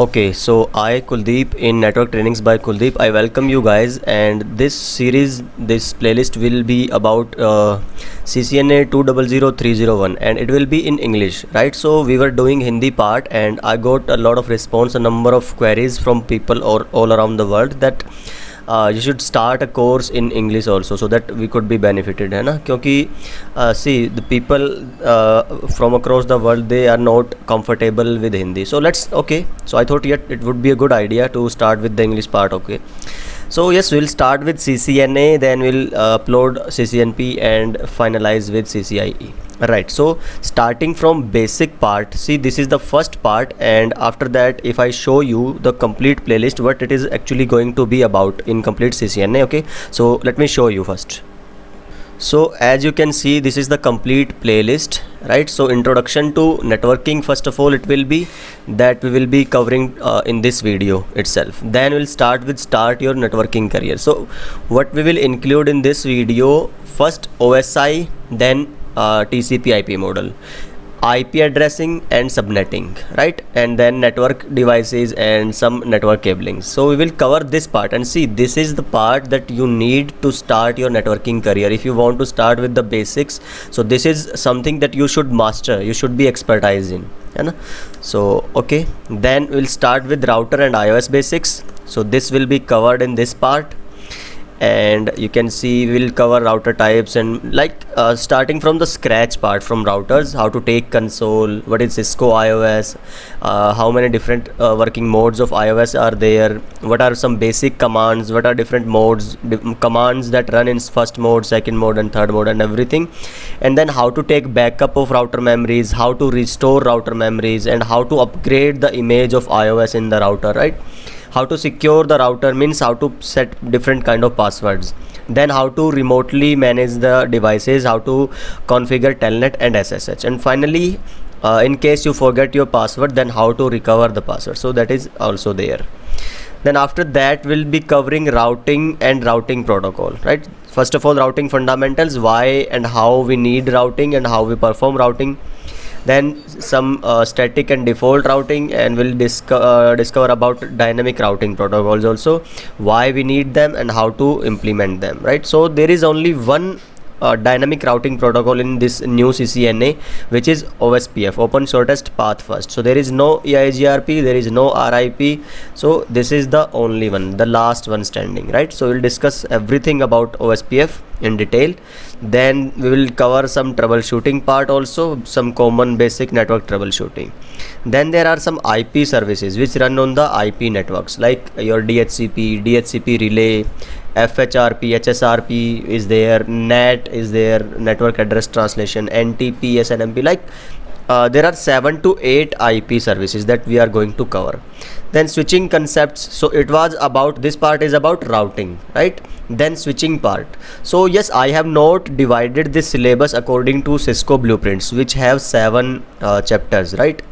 Okay, so I Kuldeep in Network Trainings by Kuldeep. I welcome you guys, and this playlist will be about CCNA 200301, and it will be in English, right? So we were doing Hindi part, and I got a lot of response, a number of queries from people all around the world that you should start a course in English also, so that we could be benefited, है ना? क्योंकि see, the people from across the world, they are not comfortable with Hindi. So so I thought yet it would be a good idea to start with the English part. Okay, so yes, we'll start with CCNA, then we'll upload CCNP and finalize with CCIE. Right, so starting from basic part, see, this is the first part, and after that if I show you the complete playlist what it is actually going to be about in complete CCNA. Okay, so let me show you first. So as you can see, this is the complete playlist, right? So introduction to networking, first of all, it will be that we will be covering in this video itself. Then we'll start with start your networking career. So what we will include in this video, first OSI, then TCP IP model, IP addressing and subnetting, right? And then network devices and some network cabling. So we will cover this part, and see, this is the part that you need to start your networking career if you want to start with the basics. So this is something that you should master, you should be expertise in, है ना? So okay, then we'll start with router and iOS basics. So this will be covered in this part, and you can see we'll cover router types and starting from the scratch part, from routers, how to take console, what is Cisco iOS, how many different working modes of iOS are there, what are some basic commands, what are different modes, commands that run in first mode, second mode and third mode, and everything. And then how to take backup of router memories, how to restore router memories, and how to upgrade the image of iOS in the router, right? How to secure the router, means how to set different kind of passwords. Then how to remotely manage the devices, how to configure telnet and SSH. And finally, in case you forget your password, then how to recover the password. So that is also there. Then after that, we'll be covering routing and routing protocol, right? First of all, routing fundamentals, why and how we need routing and how we perform routing. Then some static and default routing, and we'll discover about dynamic routing protocols also, why we need them and how to implement them, right? So there is only one dynamic routing protocol in this new CCNA, which is OSPF, open shortest path first. So there is no EIGRP, there is no RIP. So this is the only one, the last one standing, right? So we'll discuss everything about OSPF in detail. Then we will cover some troubleshooting part also, some common basic network troubleshooting. Then there are some IP services which run on the IP networks, like your DHCP relay, FHRP, HSRP is there, NAT is there, network address translation, NTP, SNMP, there are 7 to 8 IP services that we are going to cover. Then switching concepts, so it was about, this part is about routing, right? Then switching part. So yes, I have not divided this syllabus according to Cisco blueprints, which have 7 chapters, right?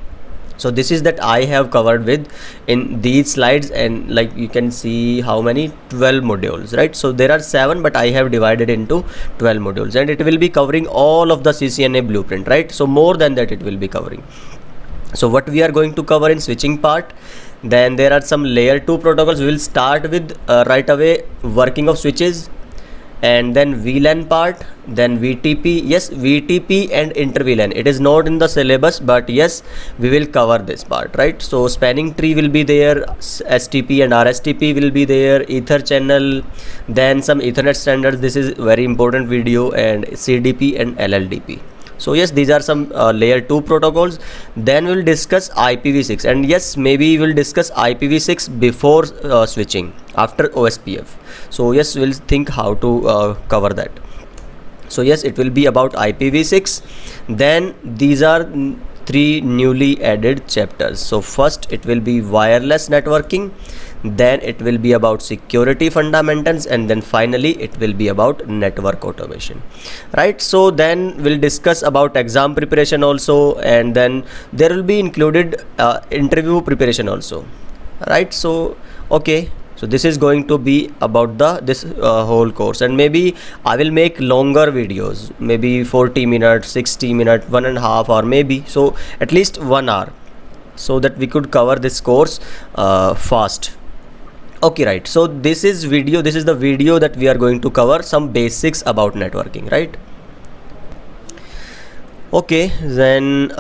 So this is that I have covered with in these slides, and like you can see how many, 12 modules, right? So there are 7, but I have divided into 12 modules, and it will be covering all of the CCNA blueprint, right? So more than that it will be covering. So what we are going to cover in switching part, then there are some layer 2 protocols. We will start with right away working of switches, and then VLAN part, then VTP. Yes, VTP and inter VLAN, it is not in the syllabus, but yes, we will cover this part, right? So spanning tree will be there, STP and RSTP will be there, ether channel, then some ethernet standards, this is very important video, and CDP and LLDP. So yes, these are some layer 2 protocols. Then we'll discuss IPv6, and yes, maybe we'll discuss IPv6 before switching, after OSPF. So yes, we'll think how to cover that. So yes, it will be about IPv6. Then these are 3 newly added chapters. So first it will be wireless networking, then it will be about security fundamentals, and then finally it will be about network automation, right? So then we'll discuss about exam preparation also, and then there will be included interview preparation also, right? So okay, so this is going to be about this whole course, and maybe I will make longer videos, maybe 40 minutes, 60 minutes, 1.5 hour maybe, so at least 1 hour. so that we could cover this course fast. Okay, right, so this is the video that we are going to cover some basics about networking, right? Okay, then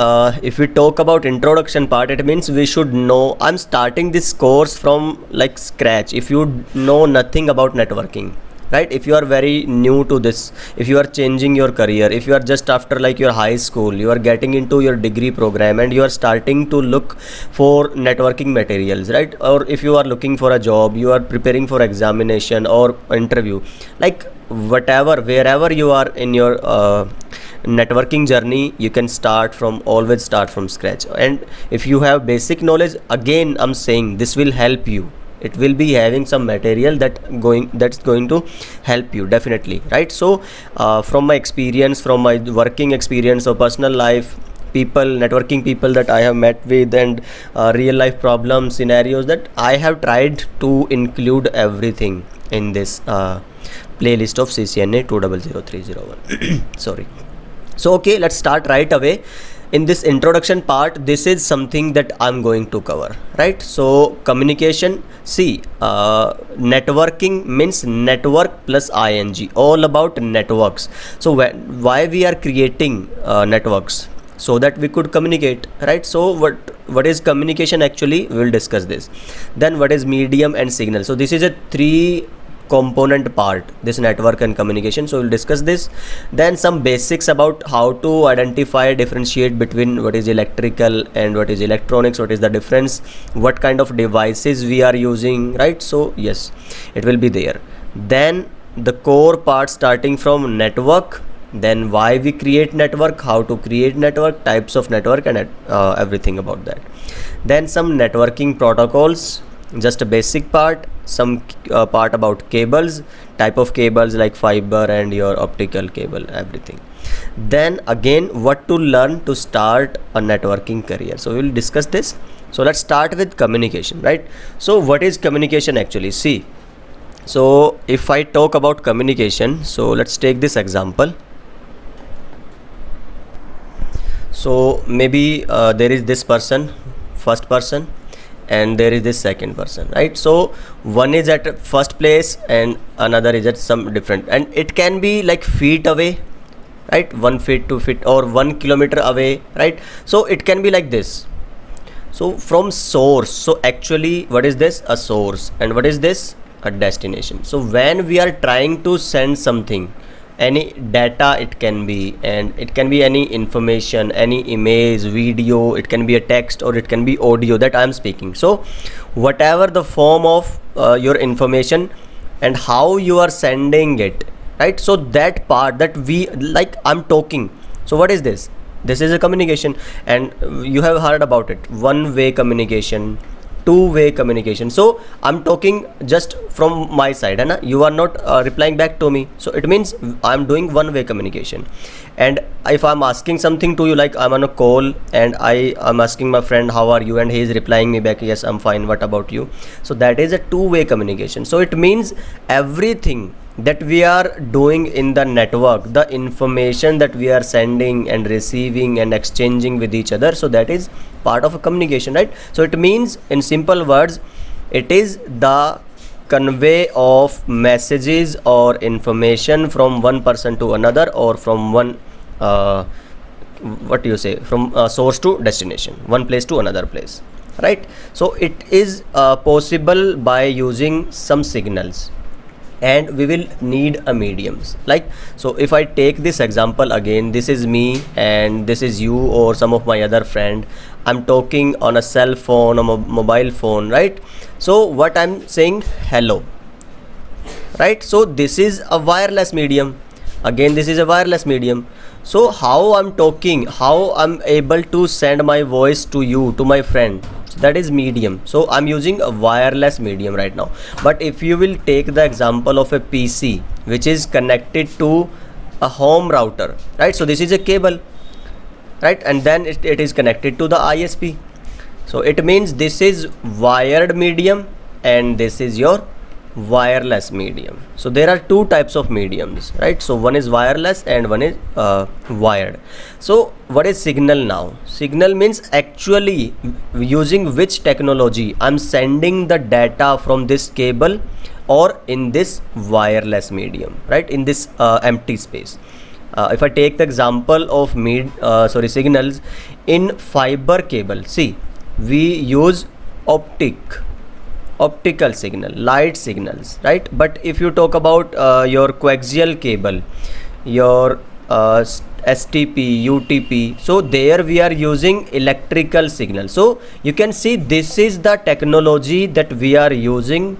if we talk about introduction part, it means we should know, I'm starting this course from like scratch. If you know nothing about networking, right, if you are very new to this, if you are changing your career, if you are just after like your high school, you are getting into your degree program and you are starting to look for networking materials, right, or if you are looking for a job, you are preparing for examination or interview, like whatever, wherever you are in your networking journey, you can always start from scratch. And if you have basic knowledge, again I'm saying this will help you, it will be having some material that's going to help you definitely, right? So from my experience, from my working experience or personal life, networking people that I have met with, and real life problem scenarios, that I have tried to include everything in this playlist of CCNA 200301. Sorry. So okay, let's start right away. In this introduction part, this is something that I'm going to cover, right? So communication, see, networking means network plus ing, all about networks. So why we are creating networks? So that we could communicate, right? So what is communication actually? We will discuss this. Then what is medium and signal? So this is a three component part, this network and communication, so we'll discuss this. Then some basics about how to identify, differentiate between what is electrical and what is electronics, what is the difference, what kind of devices we are using, right? So yes, it will be there. Then the core part starting from network, then why we create network, how to create network, types of network, and everything about that. Then some networking protocols, just a basic part, some part about cables, type of cables like fiber and your optical cable, everything. Then again, what to learn to start a networking career, so we will discuss this. So let's start with communication, right? So what is communication actually? See, so if I talk about communication, so let's take this example. So maybe there is this person, first person, and there is this second person, right? So one is at first place and another is at some different, and it can be like feet away, right? 1 feet, 2 feet, or 1 kilometer away, right? So it can be like this. So from source, so actually what is this? A source. And what is this? A destination. So when we are trying to send something, any data it can be, and it can be any information, any image, video, it can be a text, or it can be audio that I'm speaking. So whatever the form of your information and how you are sending it, right? So that part that we, like I'm talking, so what is this? This is a communication. And you have heard about it, one-way communication, two-way communication. So I'm talking just from my side and you are not replying back to me, so it means I'm doing one-way communication. And if I'm asking something to you, like I'm on a call and I'm asking my friend how are you, and he is replying me back, yes I'm fine, what about you? So that is a two-way communication. So it means everything that we are doing in the network, the information that we are sending and receiving and exchanging with each other, so that is part of a communication, right? So it means, in simple words, it is the convey of messages or information from one person to another, or from one what do you say, from source to destination, one place to another place, right? So it is possible by using some signals, and we will need a mediums. Like, so if I take this example again, this is me and this is you or some of my other friend. I'm talking on a cell phone or mobile phone, right? So what I'm saying, hello, right? So this is a wireless medium. Again, this is a wireless medium. So how I'm talking, how I'm able to send my voice to you, to my friend, that is medium. So I'm using a wireless medium right now. But if you will take the example of a PC which is connected to a home router, right? So this is a cable, right? And then it is connected to the ISP. So it means this is wired medium and this is your wireless medium. So there are two types of mediums, right? So one is wireless and one is wired. So what is signal now? Signal means actually using which technology I'm sending the data from this cable or in this wireless medium, right? In this empty space. If I take the example of signals in fiber cable, see, we use optical signal, light signals, right? But if you talk about your coaxial cable, your STP, UTP, so there we are using electrical signal. So you can see this is the technology that we are using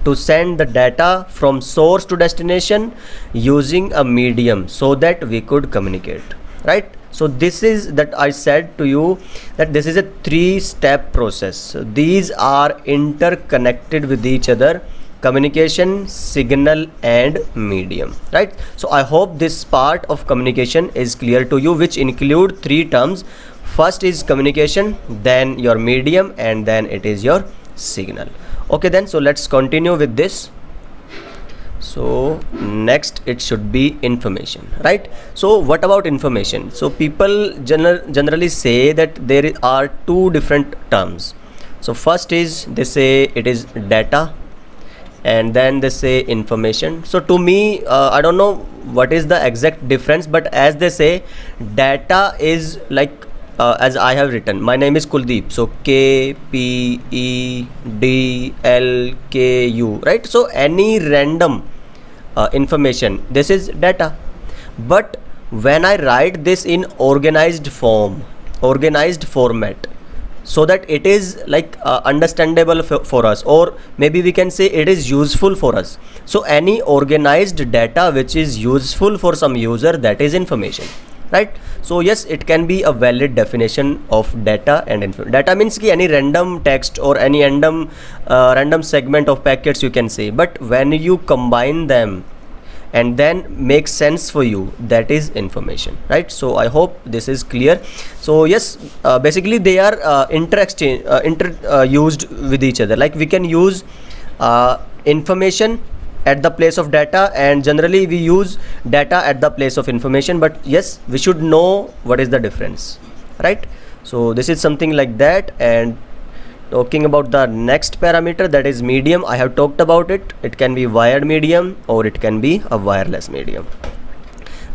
to send the data from source to destination using a medium so that we could communicate, right? So this is that I said to you that this is a 3-step process. So these are interconnected with each other: communication, signal and medium, right? So I hope this part of communication is clear to you, which include 3 terms. First is communication, then your medium, and then it is your signal. Okay, then so let's continue with this. So next it should be information, right? So what about information? So people generally say that there are 2 different terms. So first is, they say it is data, and then they say information. So to me, I don't know what is the exact difference, but as they say, data is like as I have written, my name is Kuldeep, so KPEDLKU, right? So any random information, this is data. But when I write this in organized format, so that it is like understandable for us, or maybe we can say it is useful for us. So any organized data which is useful for some user, that is information, right? So yes, it can be a valid definition of data and information. Data means ki any random text or any random segment of packets, you can say. But when you combine them and then make sense for you, that is information, right? So I hope this is clear. So yes, basically they are used with each other. Like we can use information at the place of data, and generally we use data at the place of information, but yes, we should know what is the difference, right? So this is something like that. And talking about the next parameter, that is medium, I have talked about it. It can be wired medium or it can be a wireless medium.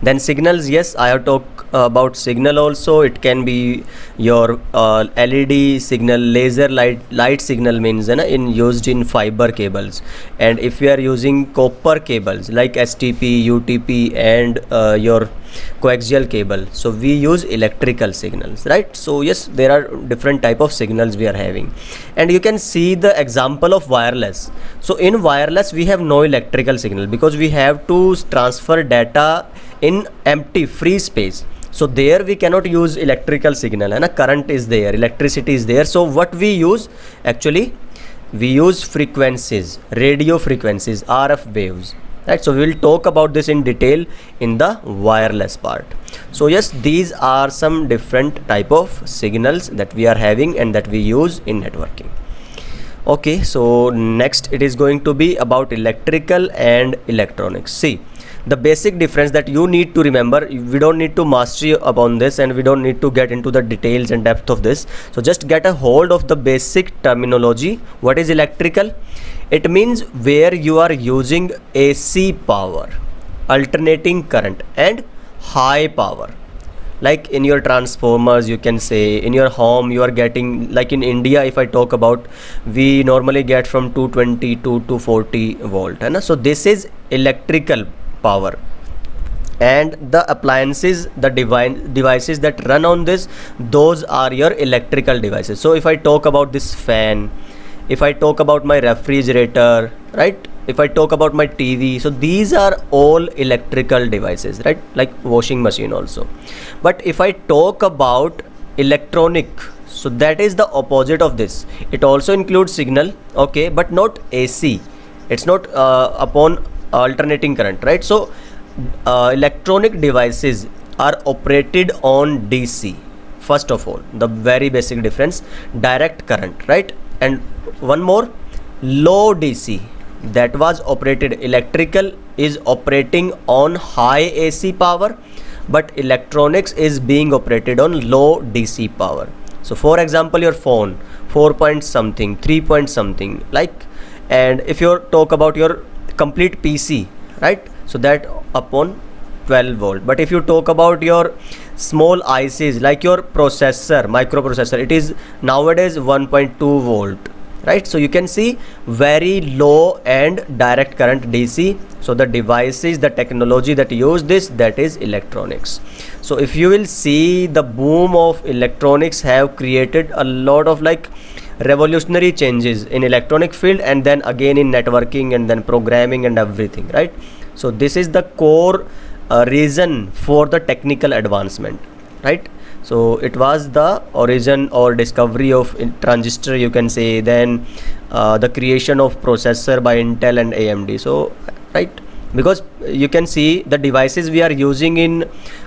Then signals, yes, I have talked about signal also. It can be your LED signal, laser light signal means used in fiber cables. And if we are using copper cables like STP, UTP and your coaxial cable, so we use electrical signals, right? So yes, there are different type of signals we are having. And you can see the example of wireless. So in wireless we have no electrical signal, because we have to transfer data in empty free space. So there we cannot use electrical signal, and a current is there, electricity is there. So what we use, actually we use frequencies, radio frequencies, RF waves, right? So we will talk about this in detail in the wireless part. So yes, these are some different type of signals that we are having and that we use in networking. Okay, so next it is going to be about electrical and electronics. See, the basic difference that you need to remember, we don't need to mastery upon this, and we don't need to get into the details and depth of this. So just get a hold of the basic terminology. What is electrical? It means where you are using AC power, alternating current and high power. Like in your transformers, you can say, in your home you are getting, like in India if I talk about, we normally get from 220 to 240 volt, and so this is electrical power. And the appliances, the devices that run on this, those are your electrical devices. So if I talk about this fan, if I talk about my refrigerator, right, if I talk about my TV, so these are all electrical devices, right? Like washing machine also. But if I talk about electronic, so that is the opposite of this. It also includes signal, okay, but not AC. It's not upon alternating current, right? So electronic devices are operated on DC. First of all, the very basic difference, direct current, right? And one more, low DC, that was operated, electrical is operating on high AC power, but electronics is being operated on low DC power. So for example, your phone 4 point something, 3 point something, like, and if you talk about your complete PC, right, so that upon 12 volt. But if you talk about your small ICs like your processor, microprocessor, it is nowadays 1.2 volt, right? So you can see very low and direct current DC. So the devices, the technology that use this, that is electronics. So if you will see, the boom of electronics have created a lot of like revolutionary changes in electronic field, and then again in networking, and then programming and everything, right? So this is the core reason for the technical advancement, right? So it was the origin or discovery of transistor, you can say, then the creation of processor by Intel and AMD. So right, because you can see the devices we are using in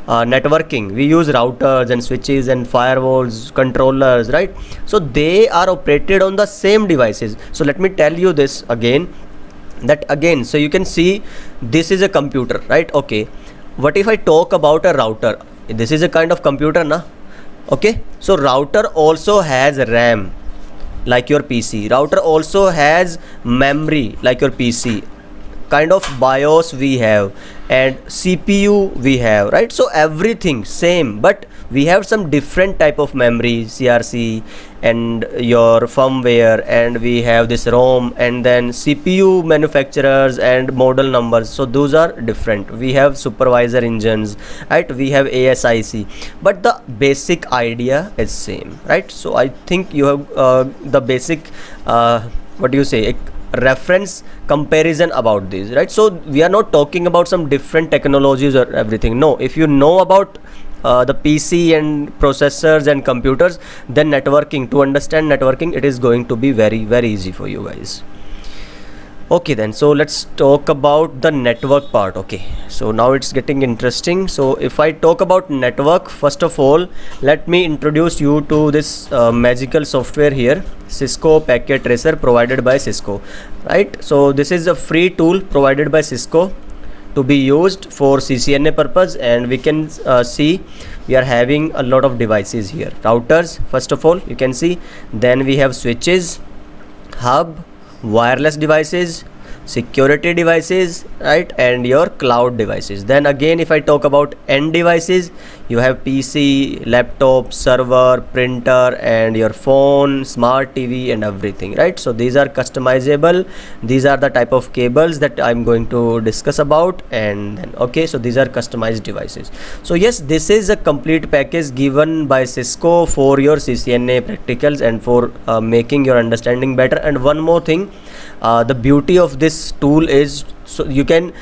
networking, we use routers and switches and firewalls, controllers, right? So they are operated on the same devices. So let me tell you this again, that again, so you can see this is a computer, right? Okay, what if I talk about a router? This is a kind of computer, na? Okay, so router also has RAM like your PC. Router also has memory like your PC. Kind of BIOS we have, and CPU we have, right? So everything same, but we have some different type of memory, CRC, and your firmware, and we have this ROM, and then CPU manufacturers and model numbers. So those are different. We have supervisor engines, right? We have ASIC, but the basic idea is same, right? So I think you have the basic what do you say, reference comparison about this, right? So we are not talking about some different technologies or everything. No, if you know about the PC and processors and computers, then networking, to understand networking, it is going to be very, very easy for you guys. Okay, then so let's talk about the network part. Okay, so now it's getting interesting. So if I talk about network, first of all, let me introduce you to this magical software here, Cisco Packet Tracer, provided by Cisco, right? So this is a free tool provided by Cisco to be used for CCNA purpose, and we can see we are having a lot of devices here. Routers, first of all, you can see, then we have switches, hub, wireless devices, security devices, right, and your cloud devices. Then again, if I talk about end devices, you have PC, laptop, server, printer, and your phone, smart TV, and everything, right? So these are customizable. These are the type of cables that I'm going to discuss about. And then okay, so these are customized devices. So yes, this is a complete package given by Cisco for your CCNA practicals and for making your understanding better. And one more thing, the beauty of this tool is, so you can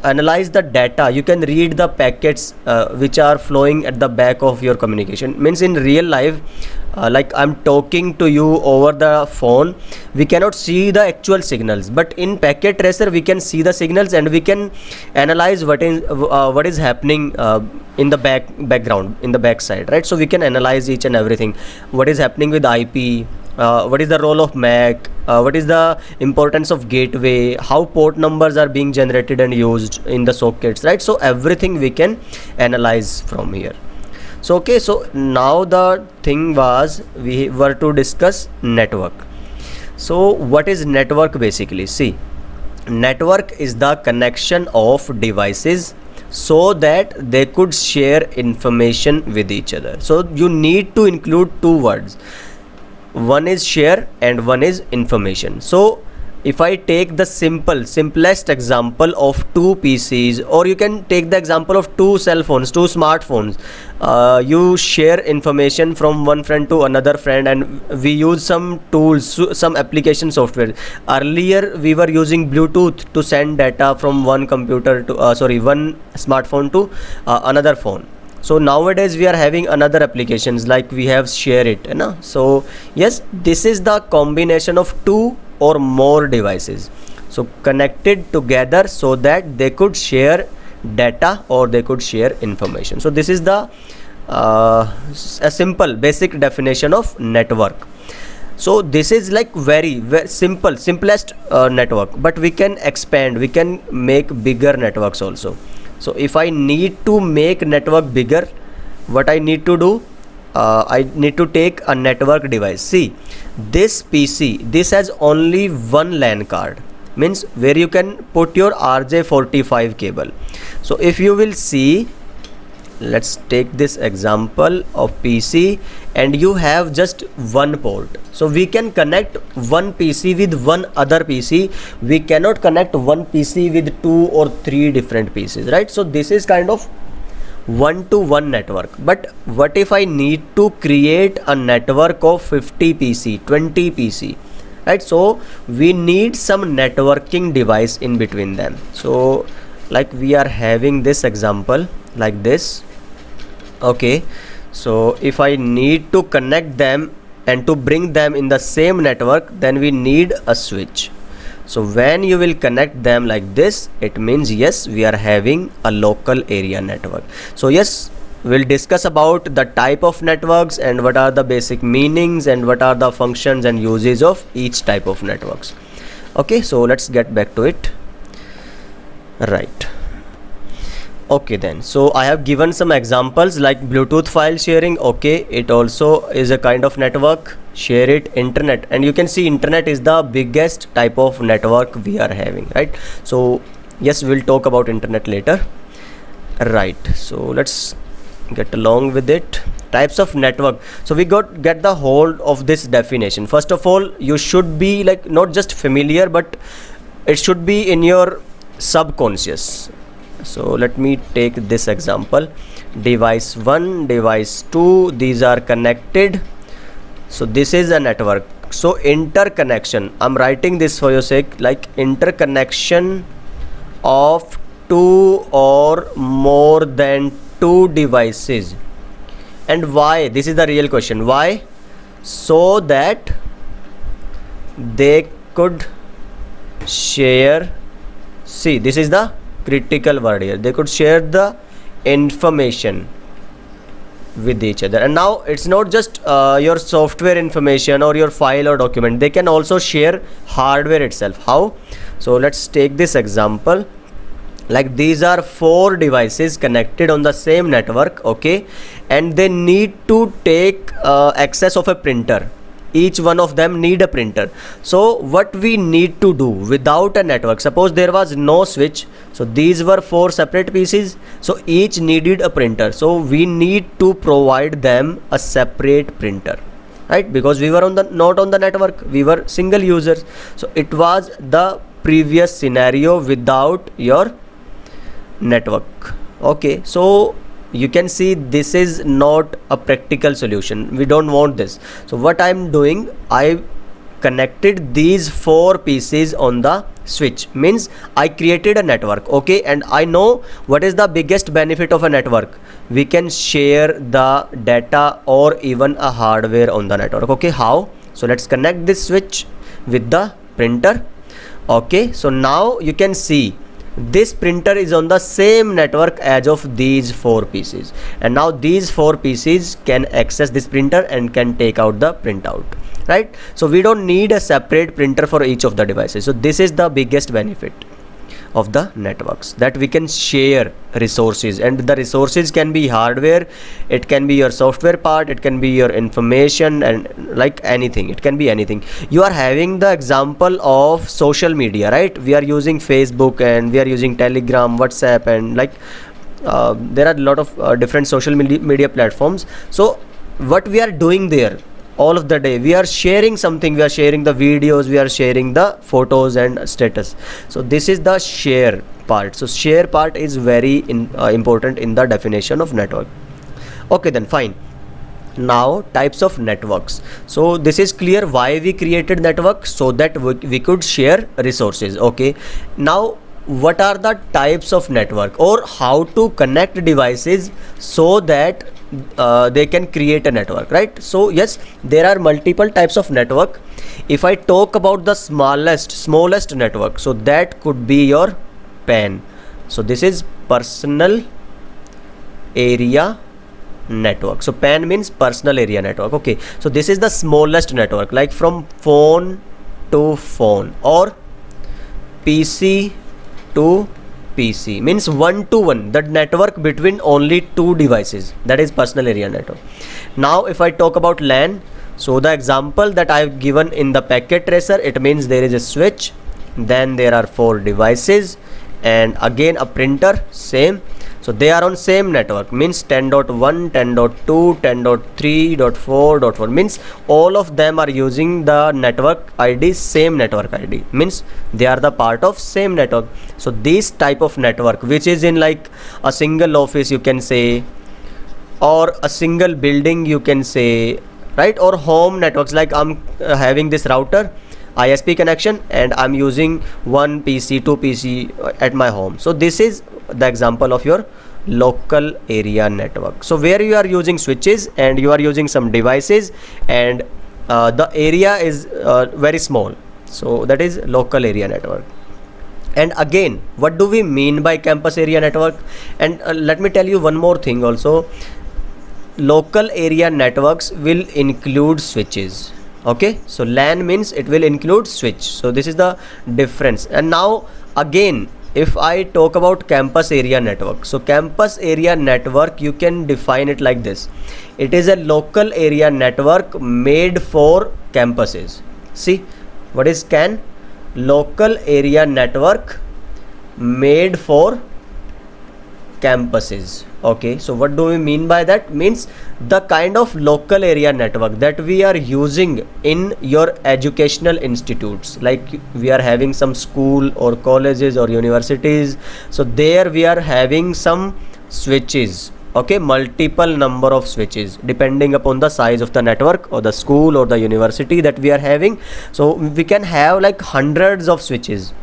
analyze the data, you can read the packets which are flowing at the back of your communication. Means in real life, like I'm talking to you over the phone, we cannot see the actual signals, but in Packet Tracer we can see the signals, and we can analyze what is happening in the background, in the backside, right? So we can analyze each and everything, what is happening with IP, what is the role of MAC, what is the importance of gateway, how port numbers are being generated and used in the sockets, right? So everything we can analyze from here. So okay, so now the thing was, we were to discuss network. So what is network basically? See, network is the connection of devices so that they could share information with each other. So you need to include two words. One is share and one is information. So if I take the simplest example of two PCs, or you can take the example of two cell phones, two smartphones, you share information from one friend to another friend, and we use some tools, some application software. Earlier we were using Bluetooth to send data from one computer to one smartphone to another phone. So nowadays we are having another applications, like we have share it, you know? So yes, this is the combination of two or more devices, so connected together so that they could share data or they could share information. So this is the a simple basic definition of network. So this is like very simplest network, but we can expand, we can make bigger networks also. So if I need to make network bigger, what I need to do, I need to take a network device. See, this PC, this has only one LAN card, means where you can put your RJ45 cable. So if you will see, let's take this example of PC, and you have just one port. So we can connect one PC with one other PC. We cannot connect one PC with 2 or 3 different PCs, right? So this is kind of one-to-one network. But what if I need to create a network of 50 PC, 20 PC, right? So we need some networking device in between them. So like we are having this example like this. Okay, so if I need to connect them and to bring them in the same network, then we need a switch. So when you will connect them like this, it means yes, we are having a local area network. So yes, we'll discuss about the type of networks and what are the basic meanings and what are the functions and uses of each type of networks. Okay, so let's get back to it. Right. Okay then, so I have given some examples like Bluetooth file sharing. Okay, it also is a kind of network. Share it, internet, and you can see internet is the biggest type of network we are having, right? So yes, we'll talk about internet later. Right, so let's get along with it. Types of network. So we get the hold of this definition. First of all, you should be like not just familiar, but it should be in your subconscious. So let me take this example. Device 1, device 2, these are connected. So this is a network. So interconnection, I'm writing this for your sake, like interconnection of 2 or more than 2 devices. And why? This is the real question. Why? So that they could share, see, this is the critical word here, they could share the information with each other. And now it's not just your software information or your file or document, they can also share hardware itself. How? So let's take this example. Like these are 4 devices connected on the same network, okay, and they need to take access of a printer. Each one of them need a printer. So what we need to do without a network, suppose there was no switch, so these were 4 separate pieces, so each needed a printer. So we need to provide them a separate printer, right? Because we were not on the network, we were single users. So it was the previous scenario without your network. Okay, so you can see this is not a practical solution, we don't want this. So what I'm doing, I connected these 4 pieces on the switch, means I created a network. Okay, and I know what is the biggest benefit of a network. We can share the data or even a hardware on the network. Okay, how? So let's connect this switch with the printer. Okay, so now you can see this printer is on the same network as of these 4 pieces, and now these 4 pieces can access this printer and can take out the printout, right? So we don't need a separate printer for each of the devices. So this is the biggest benefit of the networks, that we can share resources, and the resources can be hardware, it can be your software part, it can be your information, and like anything, it can be anything. You are having the example of social media, right? We are using Facebook and we are using Telegram, WhatsApp, and like there are a lot of different social media platforms. So what we are doing there all of the day, we are sharing something, we are sharing the videos, we are sharing the photos and status. So this is the share part. So share part is very important in the definition of network. Okay then, fine. Now types of networks. So this is clear why we created network, so that we could share resources. Okay, now what are the types of network, or how to connect devices so that they can create a network, right? So yes, there are multiple types of network. If I talk about the smallest network, so that could be your PAN. So this is personal area network. So PAN means personal area network. Okay, so this is the smallest network, like from phone to phone or PC to PC, means one to one, the network between only two devices, that is personal area network. Now if I talk about LAN, so the example that I've given in the packet tracer, it means there is a switch, then there are 4 devices, and again a printer, same. So they are on same network, means 10.1, 10.2, 10.3.4.4, means all of them are using the network ID, same network ID, means they are the part of same network. So this type of network, which is in like a single office, you can say, or a single building, you can say, right, or home networks, like I'm having this router ISP connection and I'm using one PC, two PC at my home. So this is the example of your local area network. So where you are using switches and you are using some devices and the area is very small, so that is local area network. And again, what do we mean by campus area network? And let me tell you one more thing also. Local area networks will include switches. Okay, so LAN means it will include switch. So this is the difference. And now again, if I talk about campus area network, so campus area network, you can define it like this. It is a local area network made for campuses. See, what is CAN? Local area network made for campuses. Okay, so what do we mean by that? Means the kind of local area network that we are using in your educational institutes, like we are having some school or colleges or universities, so there we are having some switches. Okay, multiple number of switches depending upon the size of the network or the school or the university that we are having. So we can have like hundreds of switches,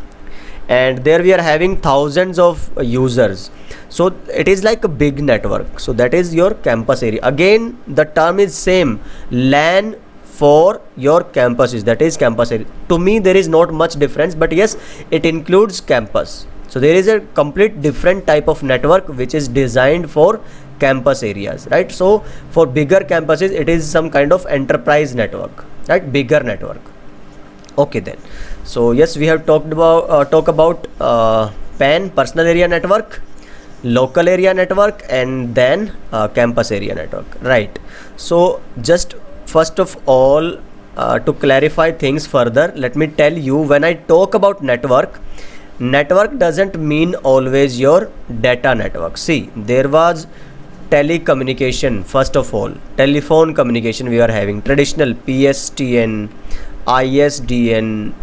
and there we are having thousands of users. So it is like a big network. So that is your campus area. Again, the term is same, LAN for your campuses, that is campus area. To me there is not much difference, but yes, it includes campus. So there is a complete different type of network which is designed for campus areas, right? So for bigger campuses, it is some kind of enterprise network, right? Bigger network. Okay then. So yes, we have talked about PAN, personal area network, local area network, and then campus area network, right? So just first of all, to clarify things further, let me tell you, when I talk about network doesn't mean always your data network. See, there was telecommunication. First of all, telephone communication we are having, traditional PSTN, ISDN,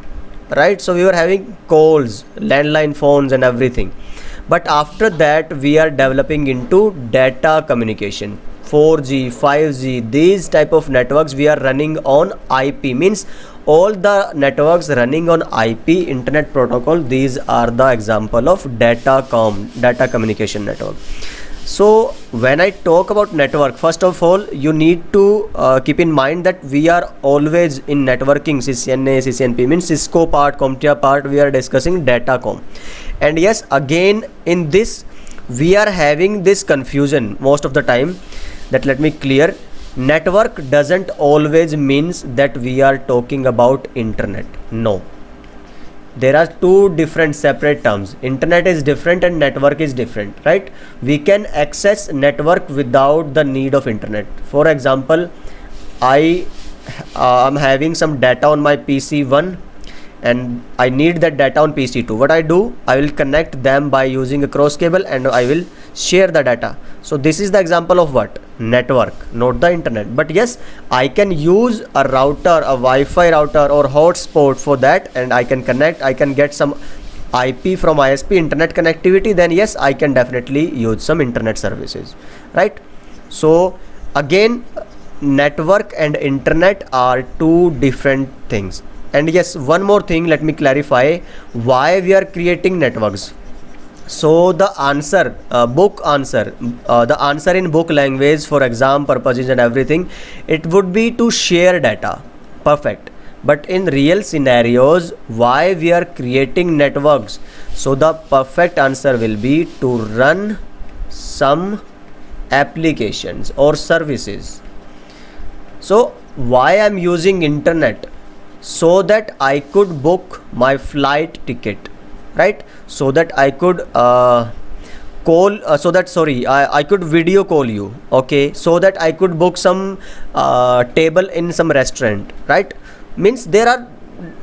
right? So we were having calls, landline phones and everything. But after that we are developing into data communication, 4G, 5G, these type of networks we are running on IP, means all the networks running on IP, internet protocol, these are the example of data communication network. So when I talk about network, first of all, you need to keep in mind that we are always in networking, CCNA, CCNP, means Cisco part, CompTIA part, we are discussing datacom. And yes, again in this we are having this confusion most of the time, that let me clear. Network doesn't always means that we are talking about internet. No, there are two different separate terms. Internet is different and network is different, right? We can access network without the need of internet. For example, I am having some data on my PC1 and I need that data on PC2. What I do, I will connect them by using a cross cable and I will share the data. So this is the example of what? Network, not the internet. But yes, I can use a router, a Wi-Fi router or hotspot for that, and I can connect, I can get some IP from ISP, internet connectivity, then yes, I can definitely use some internet services, right? So again, network and internet are two different things. And yes, one more thing, let me clarify why we are creating networks. So the answer, book answer, the answer in book language for exam purposes and everything, it would be to share data. Perfect. But in real scenarios, why we are creating networks? So the perfect answer will be to run some applications or services. So why I'm using internet? So that I could book my flight ticket, right? So that I could call I could video call you, okay? So that I could book some table in some restaurant, right? Means there are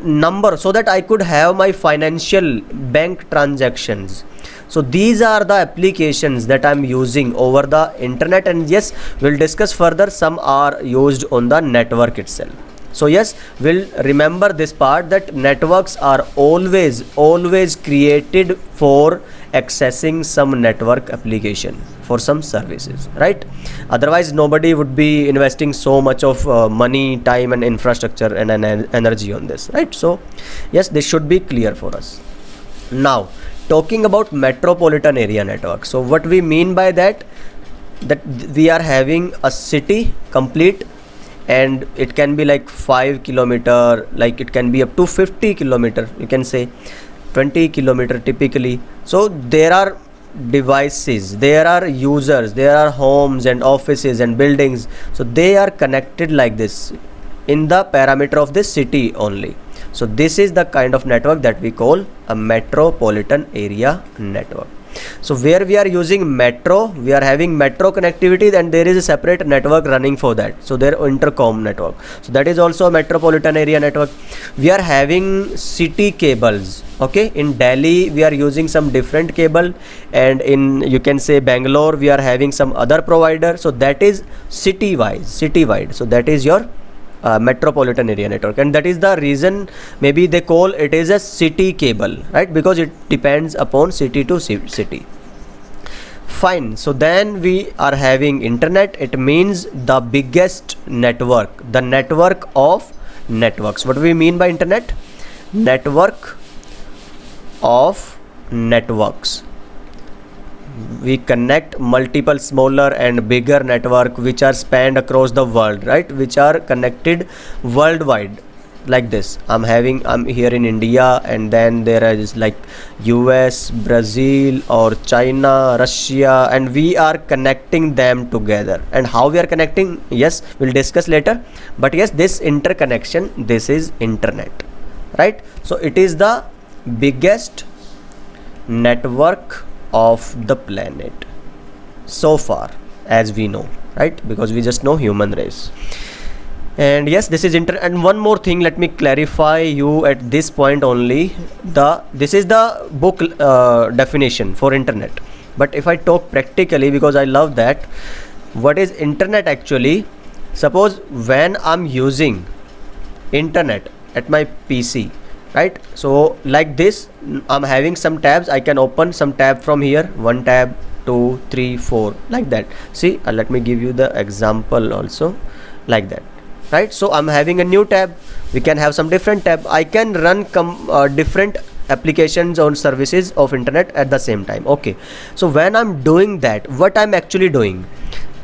number, so that I could have my financial bank transactions. So these are the applications that I'm using over the internet, and yes, we'll discuss further. Some are used on the network itself. So yes, we'll remember this part, that networks are always created for accessing some network application for some services, right? Otherwise nobody would be investing so much of money, time and infrastructure and energy on this, right? So yes, this should be clear for us. Now talking about metropolitan area network. So what we mean by that we are having a city complete, and it can be like 5 kilometer, like it can be up to 50 kilometer, you can say 20 kilometer typically. So there are devices, there are users, there are homes and offices and buildings, so they are connected like this in the parameter of this city only. So this is the kind of network that we call a metropolitan area network. So where we are using metro, we are having metro connectivity, then there is a separate network running for that, so their intercom network, so that is also a metropolitan area network. We are having city cables, okay? In Delhi we are using some different cable, and in, you can say, Bangalore we are having some other provider, so that is citywide. So that is your metropolitan area network, and that is the reason maybe they call it is a city cable, right? Because it depends upon city to city. Fine. So then we are having internet. It means the biggest network, the network of networks. What do we mean by internet? Network of networks. We connect multiple smaller and bigger network which are spanned across the world, right? Which are connected worldwide, like this. I'm here in India, and then there is like US, Brazil or China, Russia, and we are connecting them together. And how we are connecting, yes, we'll discuss later, but yes, this interconnection, this is internet, right? So it is the biggest network of the planet so far as we know, right? Because we just know human race. And yes, this is and one more thing, let me clarify you at this point only. This is the book definition for internet, but if I talk practically, because I love that, what is internet actually? Suppose when I'm using internet at my PC, right? So like this, I'm having some tabs, I can open some tab from here, 1 tab, 2, 3, 4, like that. See, let me give you the example also, like that, right? So I'm having a new tab, we can have some different tab, I can run different applications on services of internet at the same time, okay? So when I'm doing that, what I'm actually doing,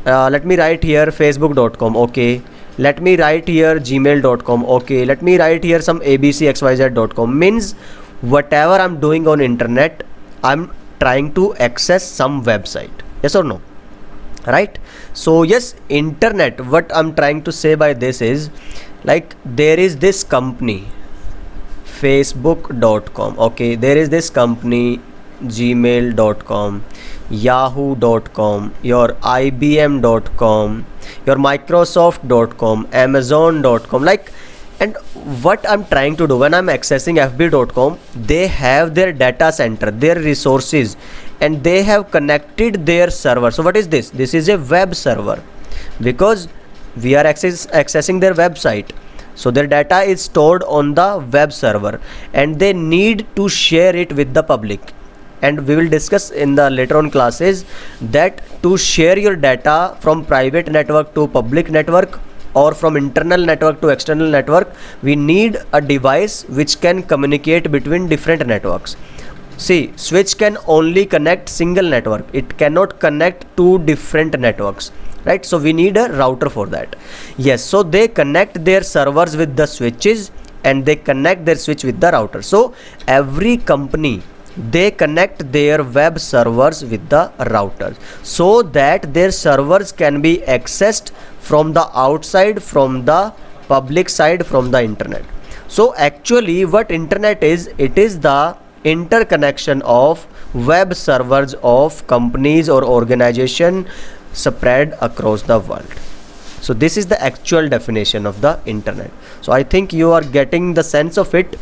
let me write here facebook.com, okay? Let me write here gmail.com, okay? Let me write here some abcxyz.com. means whatever I'm doing on internet, I'm trying to access some website, yes or no, right? So yes, internet, what I'm trying to say by this is, like, there is this company facebook.com, okay? There is this company gmail.com, yahoo.com, your ibm.com, your microsoft.com, amazon.com, like. And what I'm trying to do when I'm accessing fb.com, they have their data center, their resources, and they have connected their server. So what is this? This is a web server, because we are accessing their website. So their data is stored on the web server, and they need to share it with the public. And we will discuss in the later on classes that to share your data from private network to public network, or from internal network to external network, we need a device which can communicate between different networks. See, switch can only connect single network, it cannot connect two different networks, right? So we need a router for that. Yes, so they connect their servers with the switches, and they connect their switch with the router. So every company they connect their web servers with the routers so that their servers can be accessed from the outside, from the public side, from the internet. So actually what internet is, it is the interconnection of web servers of companies or organization spread across the world. So this is the actual definition of the internet. So I think you are getting the sense of it.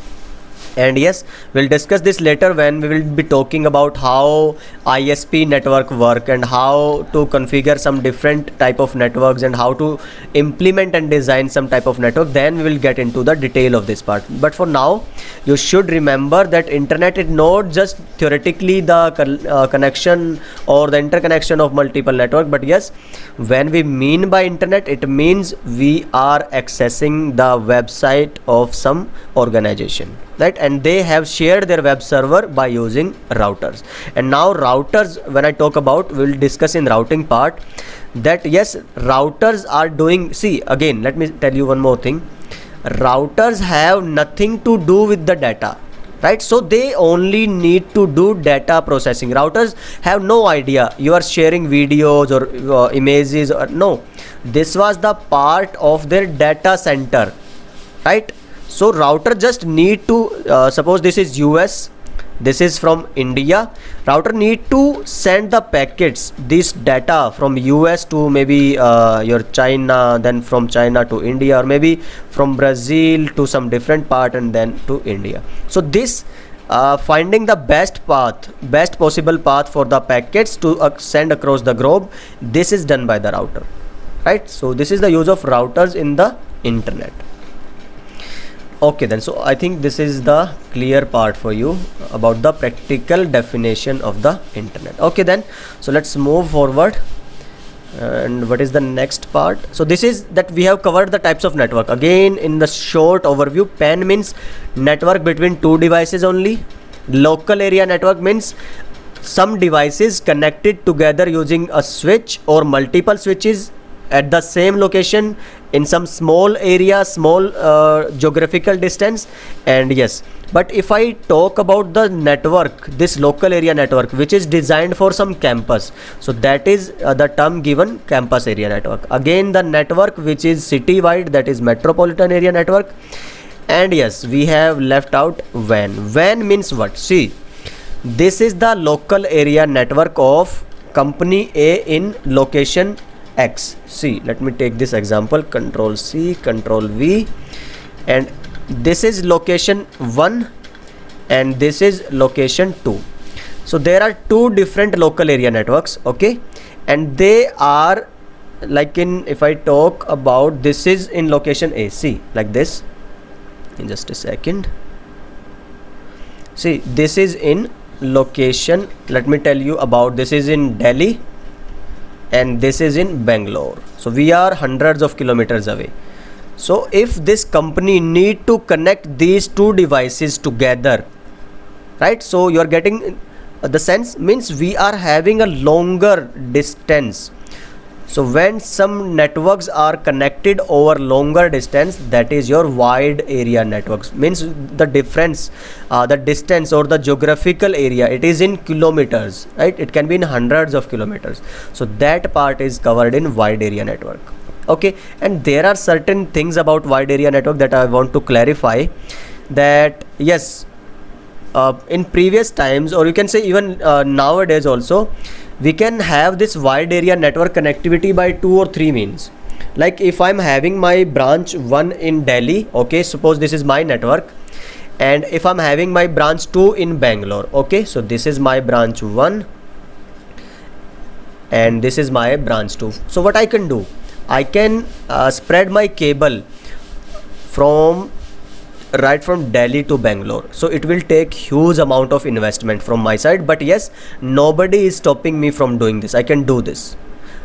And yes, we'll discuss this later when we will be talking about how ISP network work and how to configure some different type of networks and how to implement and design some type of network. Then we will get into the detail of this part. But for now, you should remember that internet is not just theoretically the connection or the interconnection of multiple network, but yes, when we mean by internet, it means we are accessing the website of some organization, right? And they have shared their web server by using routers. And now routers, when I talk about, we will discuss in routing part that yes, routers are doing, see again, let me tell you one more thing. Routers have nothing to do with the data, right? So they only need to do data processing. Routers have no idea you are sharing videos or images or no. This was the part of their data center, right? So router just need to suppose this is US, this is from India. Router need to send the packets, this data from US to maybe your China, then from China to India, or maybe from Brazil to some different part and then to India. So this finding the best path, best possible path for the packets to send across the globe, this is done by the router, right? So this is the use of routers in the internet. Okay then, so I think this is the clear part for you about the practical definition of the internet. Okay then, so let's move forward. And what is the next part? So this is that we have covered the types of network. Again, in the short overview, PAN means network between two devices only. Local area network means some devices connected together using a switch or multiple switches at the same location in some small area, small geographical distance. And yes, but if I talk about the network, this local area network which is designed for some campus, so that is the term given campus area network. Again, the network which is city-wide, that is metropolitan area network. And yes, we have left out WAN. WAN means what? See, this is the local area network of company A in location X. See, let me take this example, Control C, Control V, and this is location 1 and this is location 2. So there are two different local area networks, okay, and they are like in, if I talk about, this is in location A, see, like this, in just a second. See, this is in location, let me tell you about, this is in Delhi and this is in Bangalore. So we are hundreds of kilometers away. So if this company need to connect these two devices together, right, so you are getting the sense, means we are having a longer distance. So when some networks are connected over longer distance, that is your wide area networks, means the difference, the distance or the geographical area, it is in kilometers, right? It can be in hundreds of kilometers. So that part is covered in wide area network. Okay, and there are certain things about wide area network that I want to clarify, that yes, in previous times, or you can say even nowadays also, we can have this wide area network connectivity by 2 or 3 means. Like if I'm having my branch 1 in Delhi, okay, suppose this is my network, and if I'm having my branch 2 in Bangalore, okay, so this is my branch 1 and this is my branch 2. So what I can do, I can spread my cable from right from Delhi to Bangalore. So it will take huge amount of investment from my side, but yes, nobody is stopping me from doing this. I can do this,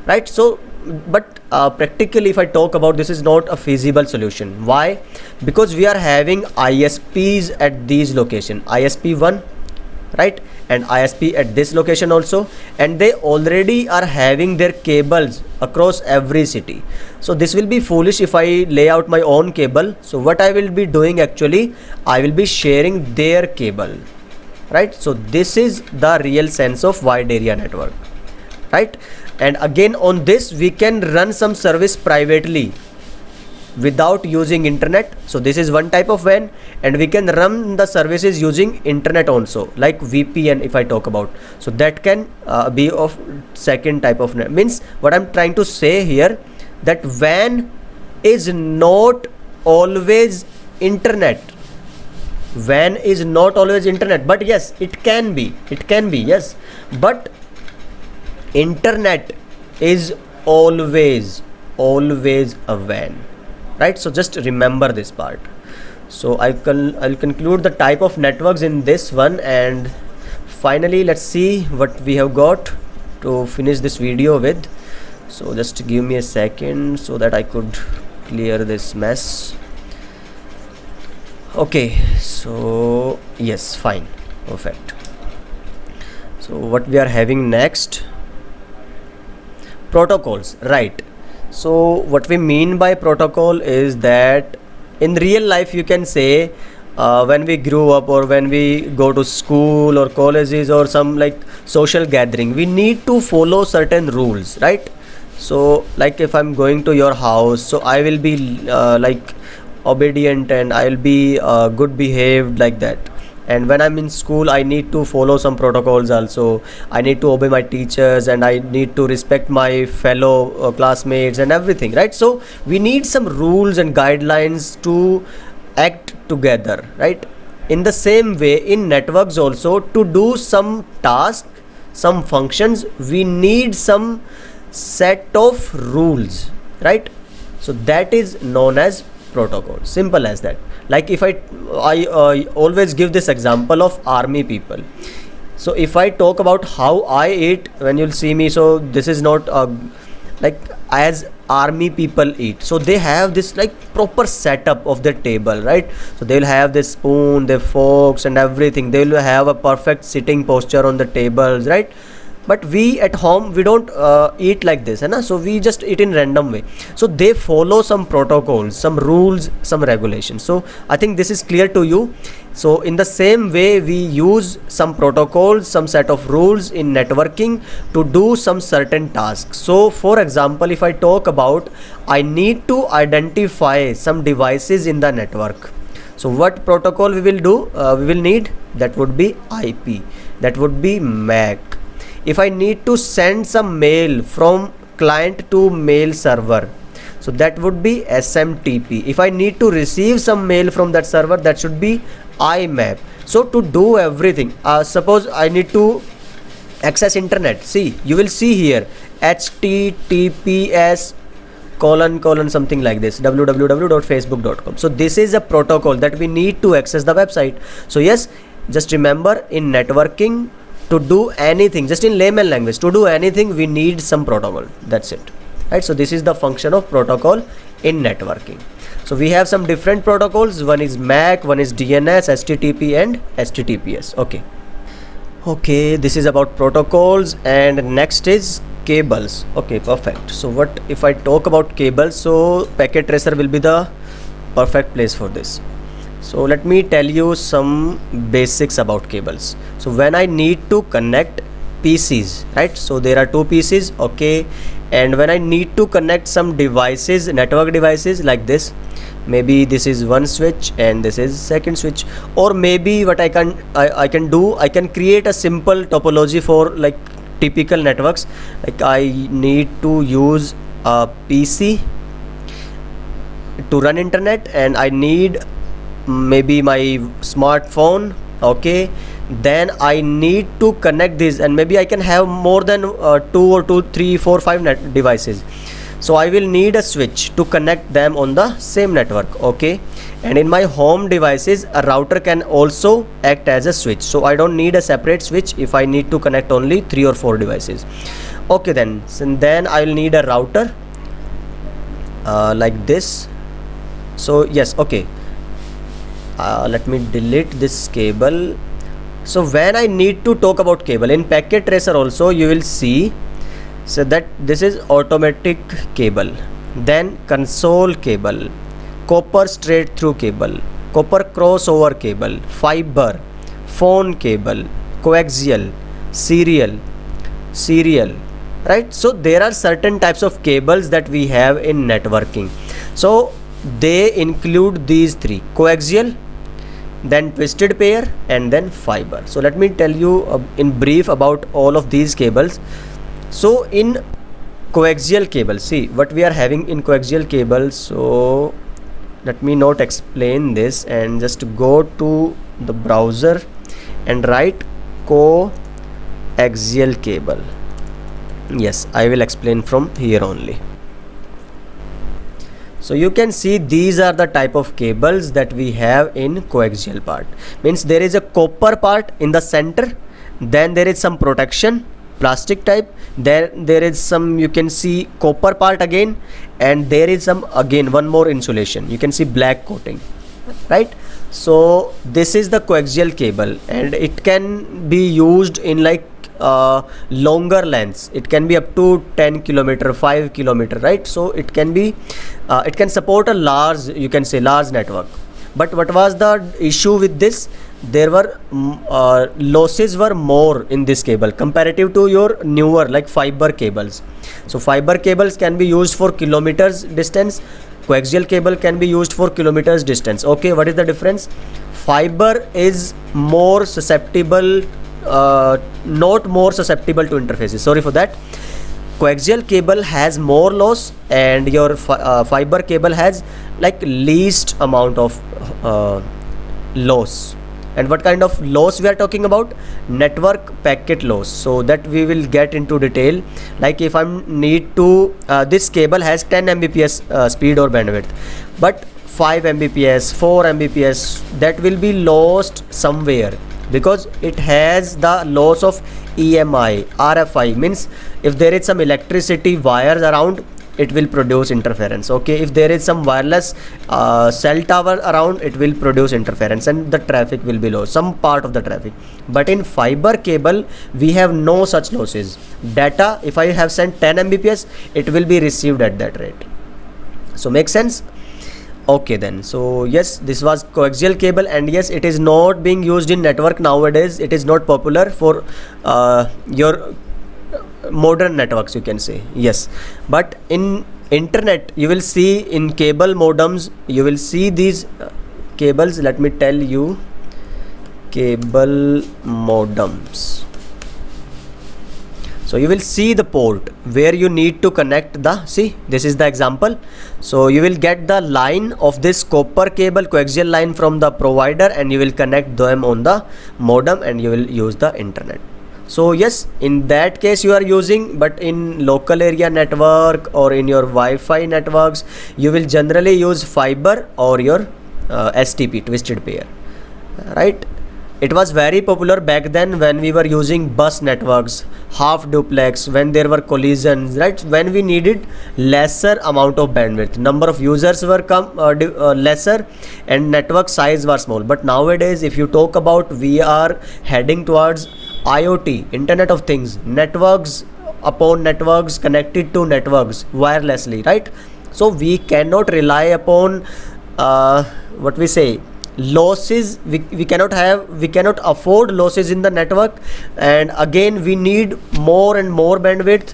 right? So but practically, if I talk about, this is not a feasible solution. Why? Because we are having ISPs at these location, ISP1, right, and ISP at this location also, and they already are having their cables across every city. So this will be foolish if I lay out my own cable. So what I will be doing, actually I will be sharing their cable, right? So this is the real sense of wide area network, right? And again, on this we can run some service privately without using internet. So this is one type of WAN, and we can run the services using internet also, like VPN if I talk about. So that can be of second type of net. Means what I'm trying to say here, that WAN is not always internet. WAN is not always internet, but yes, it can be, yes, but internet is always a WAN, right? So just remember this part. So I'll conclude the type of networks in this one, and finally let's see what we have got to finish this video with. So just give me a second so that I could clear this mess. Okay, so yes, fine, perfect. So what we are having next, protocols, right? So what we mean by protocol is that in real life, you can say when we grew up or when we go to school or colleges or some like social gathering, we need to follow certain rules, right? So like if I'm going to your house, so I will be like obedient and I'll be good behaved, like that. And when I'm in school, I need to follow some protocols also. I need to obey my teachers, and I need to respect my fellow classmates and everything, right? So we need some rules and guidelines to act together, right? In the same way, in networks also, to do some task, some functions, we need some set of rules, right? So that is known as protocol, simple as that. Like if I always give this example of army people. So if I talk about how I eat, when you'll see me, so this is not like as army people eat. So they have this like proper setup of the table, right? So they'll have this spoon, their forks and everything. They will have a perfect sitting posture on the tables, right? But we at home, we don't eat like this, है ना? So we just eat in random way. So they follow some protocols, some rules, some regulations. So I think this is clear to you. So in the same way, we use some protocols, some set of rules in networking to do some certain tasks. So for example, if I talk about, I need to identify some devices in the network. So what protocol we will do? We will need, that would be IP, that would be MAC. If I need to send some mail from client to mail server, so that would be SMTP. If I need to receive some mail from that server, that should be IMAP. So to do everything, suppose I need to access internet, see, you will see here HTTPS colon something like this, www.facebook.com. so this is a protocol that we need to access the website. So yes, just remember, in networking, to do anything, just in layman language, to do anything, we need some protocol. That's it, right? So this is the function of protocol in networking. So we have some different protocols. One is MAC, one is DNS, HTTP and HTTPS. Okay, this is about protocols. And next is cables. Okay, perfect. So what if I talk about cables? So packet tracer will be the perfect place for this. So let me tell you some basics about cables. So when I need to connect PCs, right? So there are two PCs, okay, and when I need to connect some devices, network devices like this, maybe this is one switch and this is second switch, or maybe what I can do, I can create a simple topology for like typical networks. Like I need to use a PC to run internet, and I need maybe my smartphone, okay, then I need to connect this, and maybe I can have more than 2, 3, 4, 5 devices. So I will need a switch to connect them on the same network, okay. And in my home devices, a router can also act as a switch. So I don't need a separate switch if I need to connect only 3 or 4 devices. Okay, then I will need a router like this. So yes, okay. Let me delete this cable. So when I need to talk about cable in packet tracer also, you will see, so that this is automatic cable, then console cable, copper straight through cable, copper crossover cable, fiber phone cable, coaxial, serial, right? So there are certain types of cables that we have in networking. So they include these three: coaxial, then twisted pair, and then fiber. So let me tell you in brief about all of these cables. So in coaxial cable, see what we are having in coaxial cable. So let me not explain this, and just go to the browser and write coaxial cable. Yes, I will explain from here only. So you can see these are the type of cables that we have in coaxial part. Means there is a copper part in the center, then there is some protection, plastic type, then there is some, you can see copper part again, and there is some again one more insulation, you can see black coating, right? So this is the coaxial cable, and it can be used in like longer lengths. It can be up to 10 kilometer, 5 kilometer, right? So it can be it can support a large, you can say large network. But what was the issue with this? There were losses were more in this cable comparative to your newer like fiber cables. So fiber cables can be used for kilometers distance, coaxial cable can be used for kilometers distance. Okay, what is the difference? Fiber is more susceptible, not more susceptible to interfaces, sorry for that. Coaxial cable has more loss, and your fiber cable has like least amount of loss. And what kind of loss we are talking about? Network packet loss. So that we will get into detail. Like if I need to this cable has 10 Mbps speed or bandwidth, but 5 Mbps, 4 Mbps, that will be lost somewhere, because it has the loss of EMI, RFI. Means if there is some electricity wires around, it will produce interference. Okay, if there is some wireless cell tower around, it will produce interference, and the traffic will be low, some part of the traffic. But in fiber cable we have no such losses. Data, if I have sent 10 Mbps, it will be received at that rate. So make sense? Okay then, so yes, this was coaxial cable, and yes, it is not being used in network nowadays. It is not popular for your modern networks, you can say. Yes, but in internet you will see, in cable modems you will see these cables. Let me tell you, cable modems. So you will see the port where you need to connect the, see this is the example. So you will get the line of this copper cable, coaxial line from the provider, and you will connect them on the modem, and you will use the internet. So yes, in that case you are using, but in local area network or in your Wi-Fi networks, you will generally use fiber or your STP, twisted pair, right? It was very popular back then when we were using bus networks, half duplex, when there were collisions, right? When we needed lesser amount of bandwidth, number of users were lesser, and network size was small. But nowadays, if you talk about, we are heading towards IoT, Internet of Things, networks upon networks, connected to networks wirelessly, right? So we cannot rely upon what we say, losses. We cannot afford losses in the network, and again we need more and more bandwidth,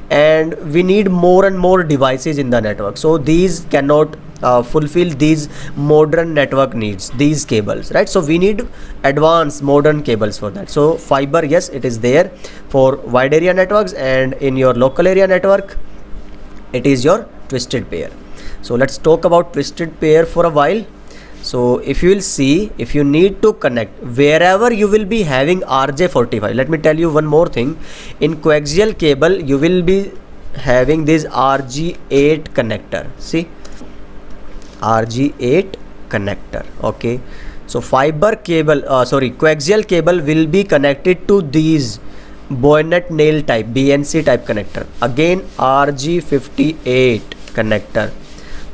and we need more and more devices in the network. So these cannot fulfill these modern network needs, these cables, right? So we need advanced modern cables for that. So fiber, yes, it is there for wide area networks, and in your local area network it is your twisted pair. So let's talk about twisted pair for a while. So if you will see, if you need to connect wherever you will be having RJ45, let me tell you one more thing. In coaxial cable you will be having this RG8 connector. See, RG8 connector. Okay, so fiber cable, coaxial cable will be connected to these bayonet nail type, BNC type connector. Again RG58 connector.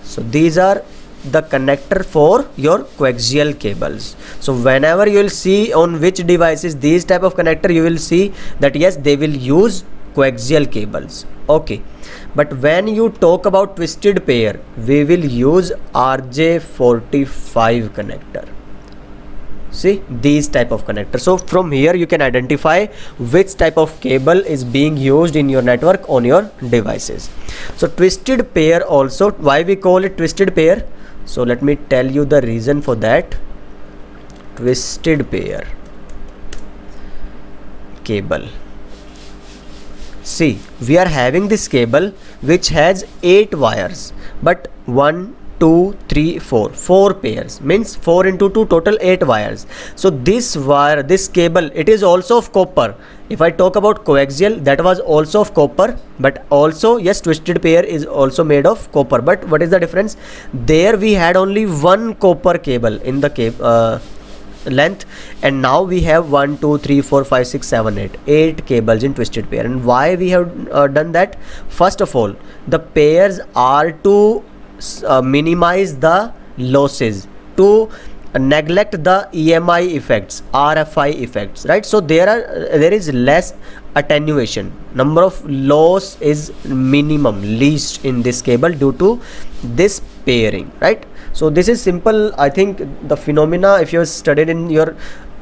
So these are the connector for your coaxial cables. So whenever you will see on which devices these type of connector, you will see that yes, they will use coaxial cables. Okay, but when you talk about twisted pair, we will use RJ45 connector. See these type of connectors. So from here you can identify which type of cable is being used in your network on your devices. So twisted pair also, why we call it twisted pair? So let me tell you the reason for that. Twisted pair cable. See, we are having this cable which has 8 wires, but 1 2 3 4 pairs, means 4 into 2, total 8 wires. So this wire, this cable, it is also of copper. If I talk about coaxial, that was also of copper, but also yes, twisted pair is also made of copper. But what is the difference? There we had only one copper cable in the length, and now we have 1 2 3 4 5 6 7 8 cables in twisted pair. And why we have done that? First of all, the pairs are to minimize the losses, to neglect the EMI effects, RFI effects, right? So there is less attenuation, number of loss is minimum, least in this cable due to this pairing, right? So this is simple. I think the phenomena, if you have studied in your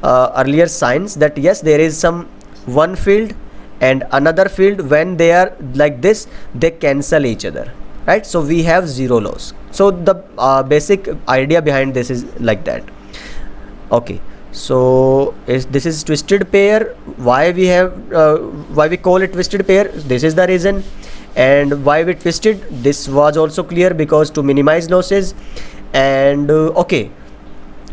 earlier science, that yes, there is some one field and another field, when they are like this, they cancel each other, right? So we have zero loss. So the basic idea behind this is like that. Okay, so this is twisted pair. Why we have why we call it twisted pair? This is the reason. And why we twisted, this was also clear, because to minimize losses. And okay,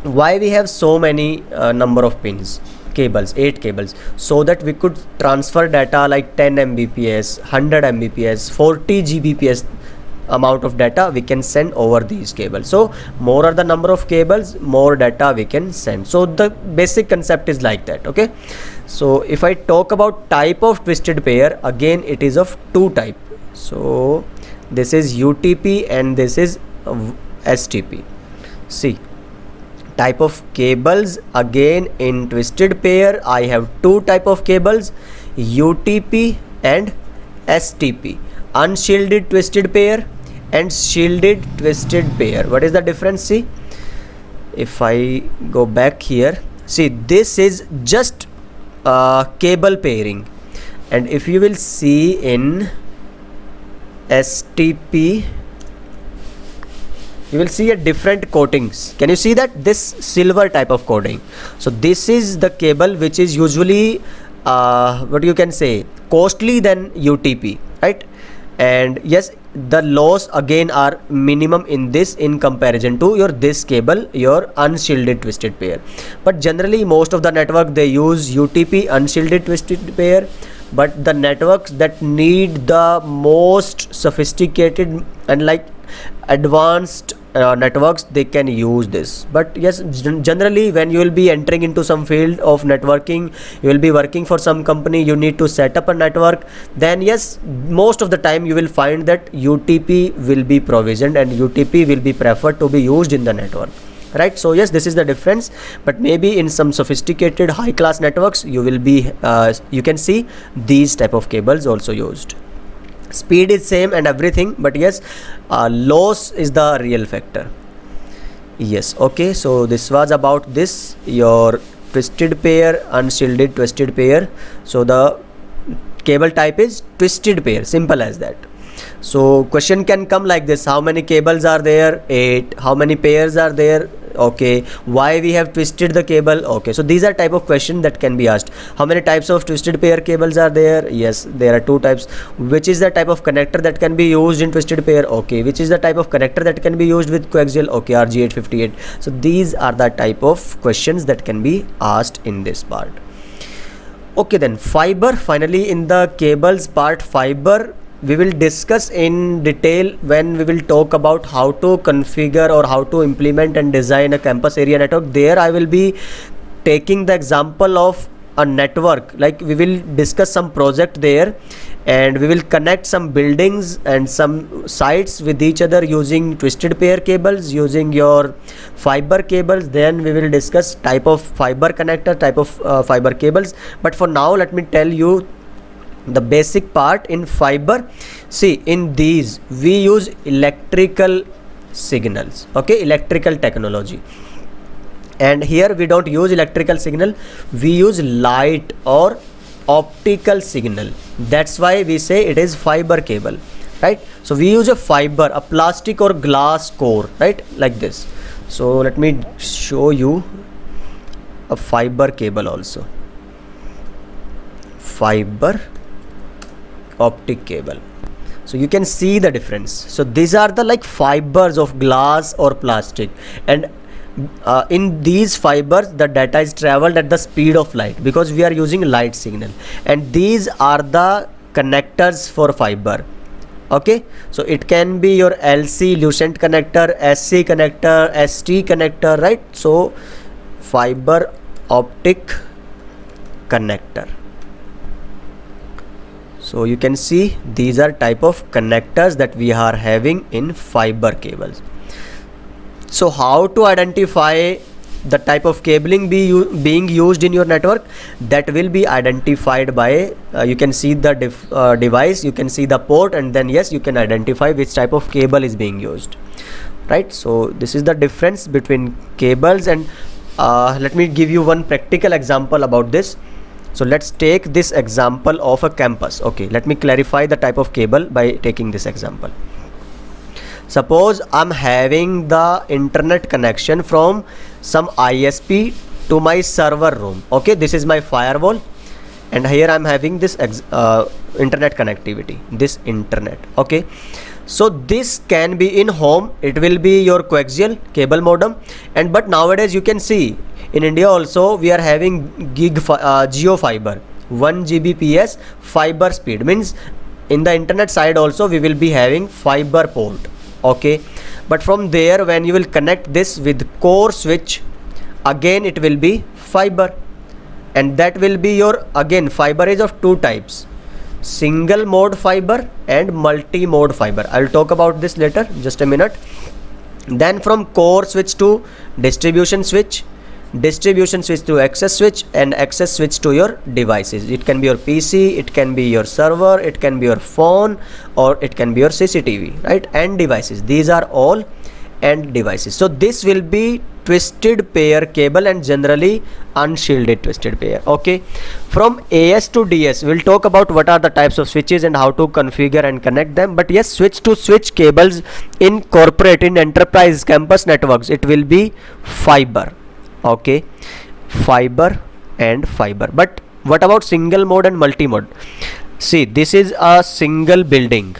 why we have so many number of pins, cables, 8 cables, so that we could transfer data like 10 Mbps, 100 Mbps, 40 Gbps amount of data we can send over these cables. So more are the number of cables, more data we can send. So the basic concept is like that. Okay, so if I talk about type of twisted pair, again it is of 2 type. So this is UTP and this is STP. See, type of cables, again in twisted pair I have 2 type of cables, UTP and STP, unshielded twisted pair and shielded twisted pair. What is the difference? See, if I go back here, see, this is just cable pairing, and if you will see in STP, you will see a different coatings. Can you see that? This silver type of coating. So this is the cable which is usually what you can say, costly than UTP, right? And yes, the loss again are minimum in this in comparison to your this cable, your unshielded twisted pair. But generally most of the network they use UTP, unshielded twisted pair. But the networks that need the most sophisticated and like advanced networks, they can use this. But yes, generally when you will be entering into some field of networking, you will be working for some company, you need to set up a network, then yes, most of the time you will find that UTP will be provisioned and UTP will be preferred to be used in the network, right? So yes, this is the difference. But maybe in some sophisticated high class networks, you will be you can see these type of cables also used. Speed is same and everything, but yes, loss is the real factor. Yes, okay, so this was about this, your twisted pair, unshielded twisted pair. So the cable type is twisted pair, simple as that. So question can come like this: how many cables are there? 8. How many pairs are there? Okay. Why we have twisted the cable? Okay, so these are type of question that can be asked. How many types of twisted pair cables are there? Yes, there are 2 types. Which is the type of connector that can be used in twisted pair? Okay. Which is the type of connector that can be used with coaxial? Okay, RG858. So these are the type of questions that can be asked in this part. Okay, then fiber. Finally, in the cables part, fiber we will discuss in detail when we will talk about how to configure or how to implement and design a campus area network. There I will be taking the example of a network, like we will discuss some project there, and we will connect some buildings and some sites with each other using twisted pair cables, using your fiber cables. Then we will discuss type of fiber connector, type of fiber cables. But for now, let me tell you the basic part in fiber. See, in these we use electrical signals, okay, electrical technology. and here we don't use electrical signal, we use light or optical signal. That's why we say it is fiber cable, right? So we use a fiber, a plastic or glass core, right, like this. So let me show you a fiber cable also, fiber optic cable. So you can see the difference. So these are the like fibers of glass or plastic, and in these fibers the data is traveled at the speed of light because we are using light signal, and these are the connectors for fiber. Okay, so it can be your LC Lucent connector, SC connector, ST connector, right? So fiber optic connector. So you can see these are type of connectors that we are having in fiber cables. So how to identify the type of cabling being used in your network? That will be identified by you can see the device, you can see the port, and then yes, you can identify which type of cable is being used, right? So this is the difference between cables, and let me give you one practical example about this. So let's take this example of a campus. Okay, let me clarify the type of cable by taking this example. Suppose I'm having the internet connection from some ISP to my server room. Okay, this is my firewall, and here I'm having this internet connectivity, this internet. Okay, so this can be in home, it will be your coaxial cable modem, and but nowadays you can see in India also we are having Jio fiber 1 Gbps fiber speed, means in the internet side also we will be having fiber port. Okay, but from there when you will connect this with core switch, again it will be fiber, and that will be your, again fiber is of two types, single mode fiber and multi mode fiber. I'll talk about this later, just a minute. Then from core switch to distribution switch, distribution switch to access switch, and access switch to your devices. It can be your PC, it can be your server, it can be your phone, or it can be your CCTV, right? And devices, these are all end devices. So this will be twisted pair cable, and generally unshielded twisted pair. Okay, from AS to DS we'll talk about what are the types of switches and how to configure and connect them. But yes, switch to switch cables in corporate, in enterprise campus networks, it will be fiber. Okay, fiber and fiber. But what about single mode and multi mode? See, this is a single building,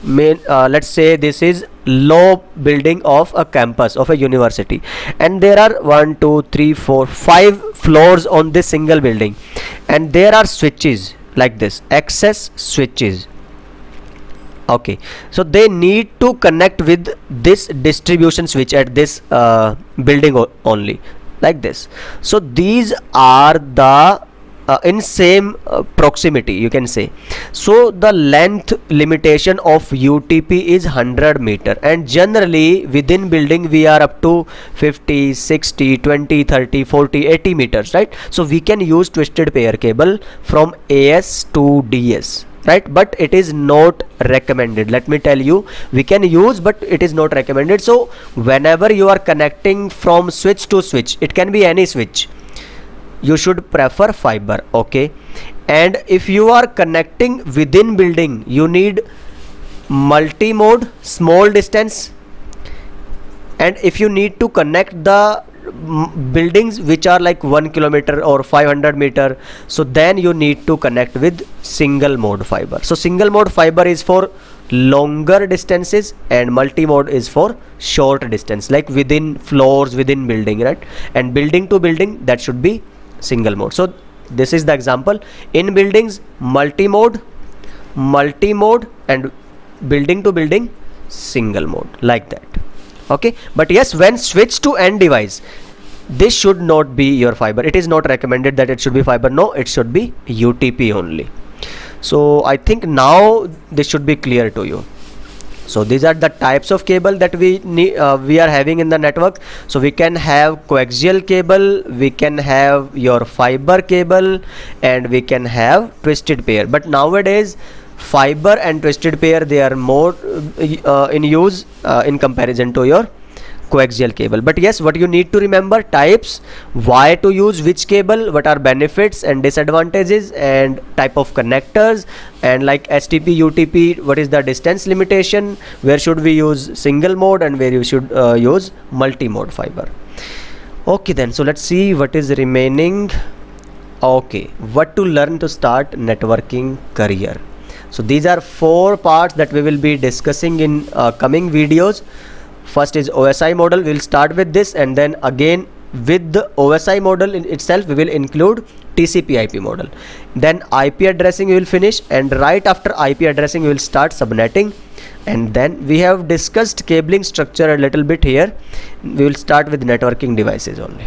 let's say this is low building of a campus of a university, and there are 1 2 3 4 5 floors on this single building, and there are switches like this, access switches. Okay, so they need to connect with this distribution switch at this building only, like this. So these are the in same proximity, you can say. So the length limitation of UTP is 100 meter, and generally within building we are up to 50 60 20 30 40 80 meters, right? So we can use twisted pair cable from AS to DS, right? But it is not recommended. Let me tell you, we can use, but it is not recommended. So whenever you are connecting from switch to switch, it can be any switch, you should prefer fiber. Okay, and if you are connecting within building, you need multi mode, small distance, and if you need to connect the buildings which are like 1 kilometer or 500 meter, so then you need to connect with single mode fiber. So single mode fiber is for longer distances, and multi mode is for short distance, like within floors, within building, right? And building to building, that should be single mode. So this is the example. In buildings, multi mode, and building to building, single mode, like that. Okay, but yes, when switch to end device, this should not be your fiber. It is not recommended that it should be fiber. No, it should be UTP only. So I think now this should be clear to you. So these are the types of cable that we need, we are having in the network. So we can have coaxial cable, we can have your fiber cable, and we can have twisted pair. But nowadays fiber and twisted pair, they are more in use in comparison to your coaxial cable. But yes, what you need to remember: types, why to use which cable, what are benefits and disadvantages, and type of connectors, and like STP, UTP, what is the distance limitation, where should we use single mode and where you should use multi-mode fiber. Okay then, so let's see what is remaining. Okay, what to learn to start networking career. So these are 4 parts that we will be discussing in coming videos. First is OSI model, we'll start with this, and then again with the OSI model in itself we will include TCP IP model. Then IP addressing we will finish, and right after IP addressing we will start subnetting. And then we have discussed cabling structure a little bit here. We will start with networking devices only.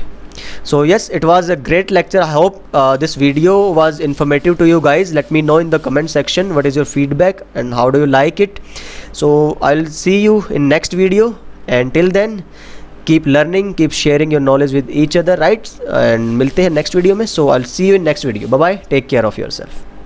So yes, it was a great lecture. I hope this video was informative to you guys. Let me know in the comment section what is your feedback and how do you like it. So I'll see you in next video. And till then, keep learning, keep sharing your knowledge with each other, right? And मिलते हैं next video में. So I'll see you in next video. Bye bye. Take care of yourself.